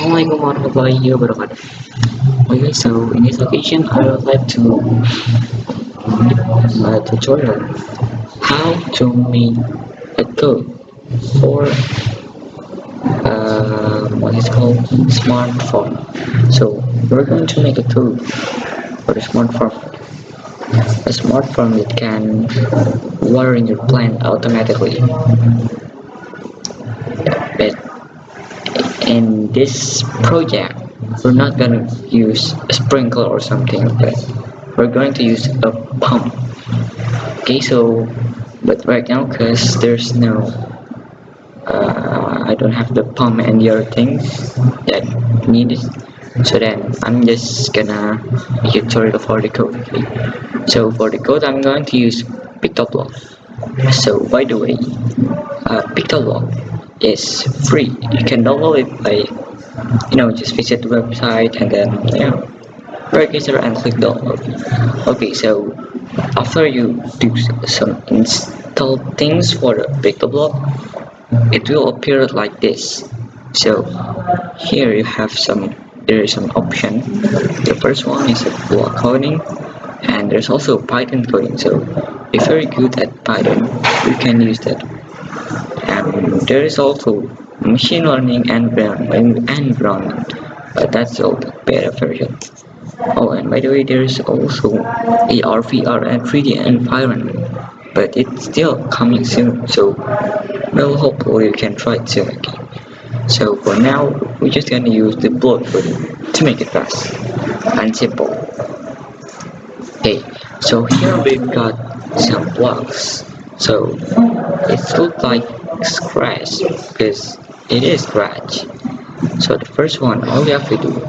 Assalamualaikum warahmatullahi wabarakatuh. Okay, so in this occasion, I would like to tutorial how to make a code for what is called smartphone. So we're going to make a code for the smartphone. A smartphone that can watering your plant automatically. But in this project, we're not gonna use a sprinkler or something like that. We're going to use a pump. Okay, so but right now, because there's no I don't have the pump and the other things that needed, so then I'm just gonna make a tutorial for the code. Okay? So for the code, I'm going to use pictoblock. So by the way, pictoblock is free. You can download it by just visit the website and then register and click download. Okay, so after you do some install things for the pictoblock, it will appear like this. So here you have there is some option. The first one is a block coding, and there's also Python coding. So if you're good at Python, you can use that. And there is also machine learning environment, but that's all the beta version. Oh, and by the way, there's also AR, VR, and 3D environment, but it's still coming soon. So, well, hopefully you can try it soon. Okay. So for now, we're just gonna use the block coding to make it fast and simple. Okay. So here we've got some blocks. So it looks like scratch because it is scratch. So the first one, all you have to do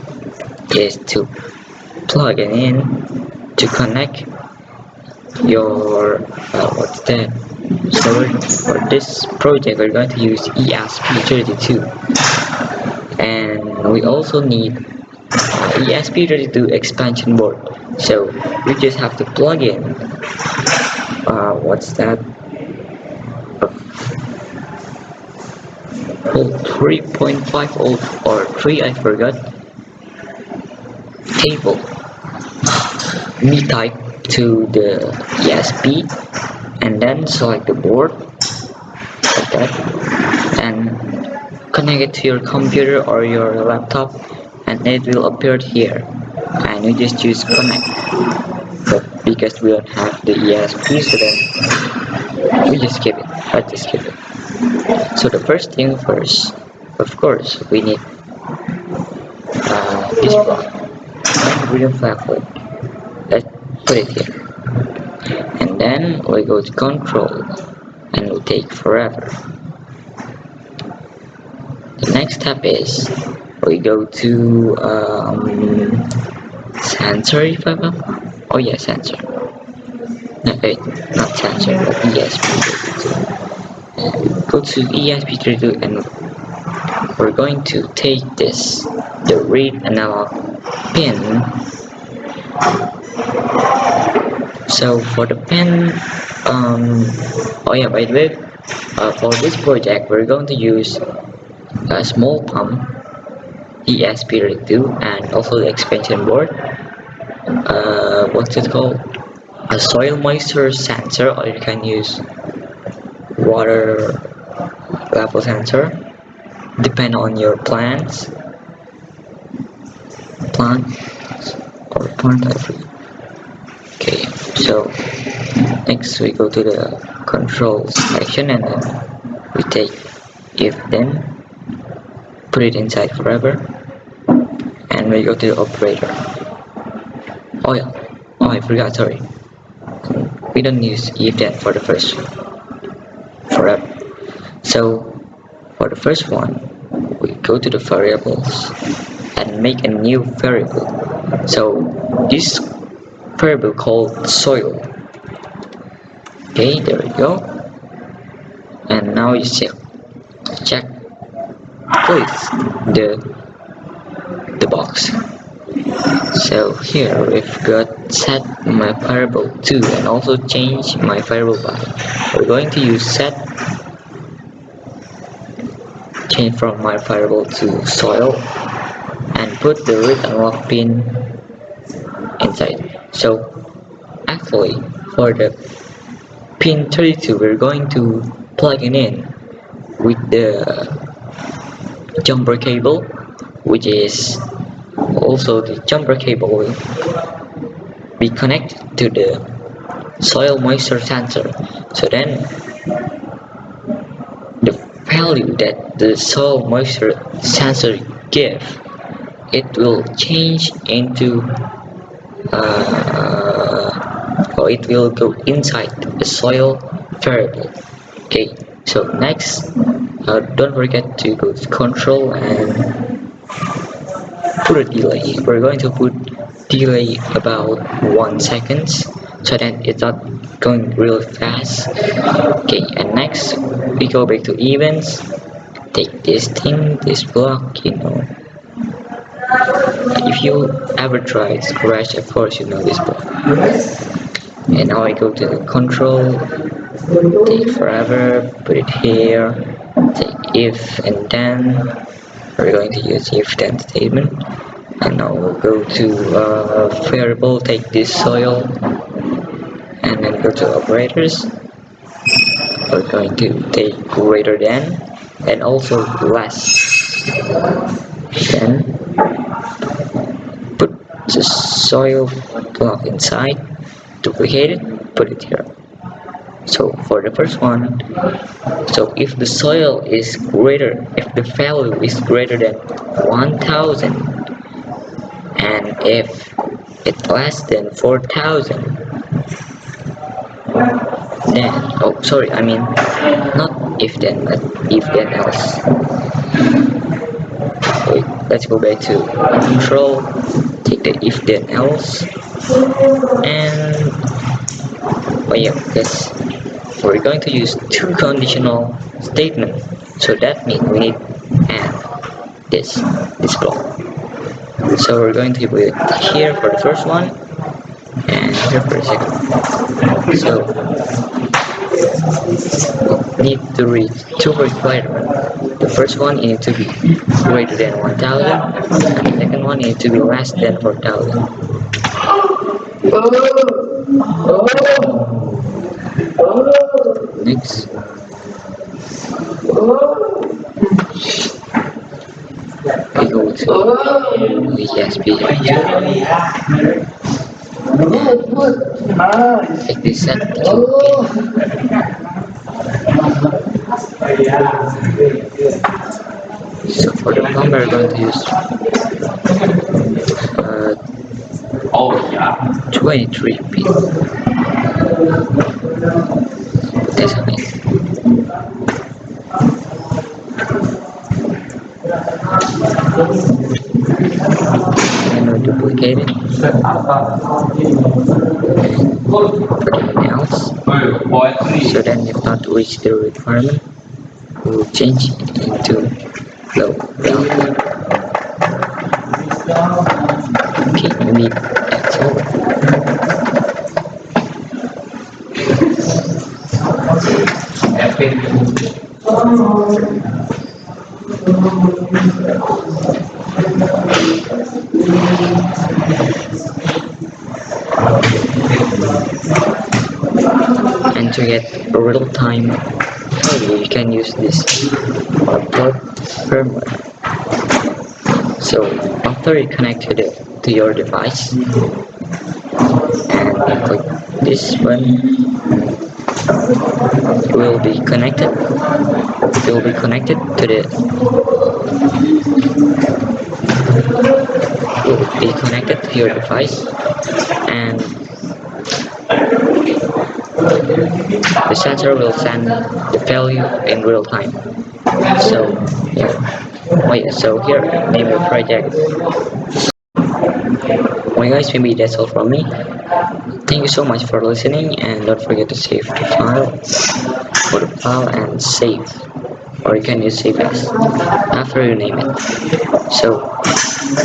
is to plug it in to connect your what's that? So for this project, we're going to use ESP32, and we also need ESP32 expansion board. So we just have to plug in what's that? 3.5 volt or 3, I forgot, cable B type to the ESP, and then select the board like that and connect it to your computer or your laptop, and it will appear here, and you just choose connect. But because we don't have the ESP, so then we just skip it. Let's just skip it. So the first thing first, of course, we need this block and green flag wood. Let's put it here, and then we go to control, and it will take forever. The next step is we go to sensor, if I'm not. Oh yeah, sensor. No, wait, not sensor, but ESP32. Go to ESP32, and we're going to take the read analog pin. So for the pin, oh yeah, by the way, for this project, we're going to use a small pump, ESP32, and also the expansion board. What's it called? A soil moisture sensor, or you can use water level sensor, depend on your plant or plant type. Okay, so next we go to the control section, and then we take if then, put it inside forever, and we go to the operator. Oh yeah, oh I forgot, sorry, we don't use if then for the first forever. So for the first one, we go to the variables and make a new variable. So this variable called soil. Okay, there we go. And now you check please the box. So here we've got set my variable to, and also change my variable by. We're going to use set, change from my variable to soil, and put the root unlock pin inside. So actually for the pin 32 we're going to plug it in with the jumper cable, which is also the jumper cable will be connected to the soil moisture sensor. So then the value that the soil moisture sensor give, it will change into or it will go inside the soil variable. Okay, so next don't forget to go to control and put a delay. We're going to put delay about 1 second so that it's not going real fast. Okay, and next we go back to events, take this thing, this block, you know. If you ever tried Scratch, of course you know this block. And now I go to the control, take forever, put it here, take if and then. We're going to use if then statement. And now we'll go to variable, take this soil, and then go to operators. We're going to take greater than and also less. Then put the soil block inside, duplicate it, put it here. So for the first one, so if the soil is greater, if the value is greater than 1000 and if it's less than 4000, then oh sorry, I mean not if then but if then else. Wait, let's go back to control, take the if then else, and oh yeah, yes, we're going to use two conditional statements, so that means we need add this block. So we're going to put it here for the first one and here for the second. So we need to reach two requirements. The first one needs to be greater than 1000 and the second one needs to be less than 4000. Next, we go to ESP take this set to so for the plumber we're going to use 23 pin. This one is and we duplicate it and put everything else. So then if not reach the requirement, we will change it into low value. Okay, maybe that's all. And to get real-time value, you can use this plug firmware. So after you connect to your device and click this button, it will be connected. It will be connected to the your device, and the sensor will send the value in real time. So yeah, wait, so here name your project. Well guys, maybe that's all from me. Thank you so much for listening, and don't forget to save the file, put the file and save, or you can use save as after you name it. So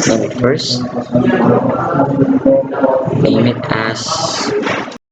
name it first, name it as